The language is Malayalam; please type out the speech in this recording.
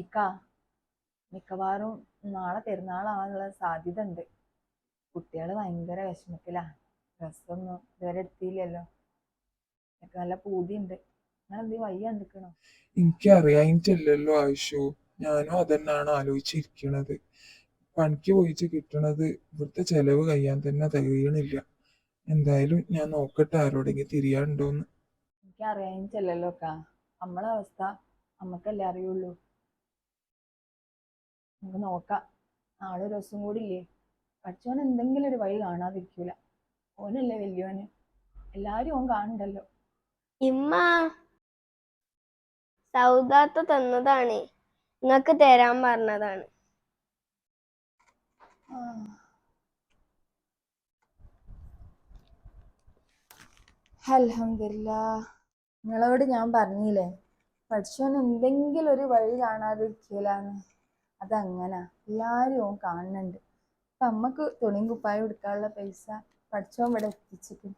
ഇക്ക മിക്കവാറും നാളെ പെരുന്നാളാവാനുള്ള സാധ്യത ഉണ്ട്. കുട്ടികള് ഭയങ്കര വിഷമത്തിലാ. ഡ്രസ്സൊന്നും ഇതുവരെ എടുത്തില്ലല്ലോ. എനിക്ക് നല്ല പൂതിയുണ്ട്. നിങ്ങൾ എന്ത് വയ്യ കണ്ടിക്കണോ? എനിക്കറിയായിട്ടില്ലല്ലോ ആയിഷു. ഞാനും അതന്നാണ് ആലോചിച്ചിരിക്കണത്. പണിക്ക് പോയിട്ട് കിട്ടണത് ഇവിടുത്തെ ചെലവ് കഴിയാൻ തന്നെ തികയണില്ല. എന്തായാലും ഞാൻ നോക്കട്ടെ ആരോടെങ്കിലും തിരിയാണ്ടോന്ന്. എനിക്ക് അറിയാനില്ലല്ലോ അക്ക. നമ്മളെ അവസ്ഥ നമ്മക്കല്ലേ അറിയുള്ളൂ. നമുക്ക് നോക്കാം. നാളെ ഒരു ദിവസം കൂടി ഇല്ലേ. പഠിച്ചോൻ എന്തെങ്കിലും ഒരു വഴി കാണാതിരിക്കൂല. ഓനല്ലേ വലിയോന്. എല്ലാരും ഓൻ കാണണ്ടല്ലോ. ഇമ്മ സൗദാത്ത തന്നതാണ്, നിങ്ങക്ക് തരാൻ പറഞ്ഞതാണ്. അൽഹംദുലില്ലാ. നിങ്ങളോട് ഞാൻ പറഞ്ഞില്ലേ, പഠിച്ചോൻ എന്തെങ്കിലും ഒരു വഴി കാണാതിരിക്കൂലെന്ന്. അതങ്ങനെ എല്ലാരും ഓൻ കാണുന്നുണ്ട്. അപ്പൊ അമ്മക്ക് തുണിയും കുപ്പായം എടുക്കാനുള്ള പൈസ പഠിച്ചോൻ ഇവിടെ എത്തിച്ചിട്ട്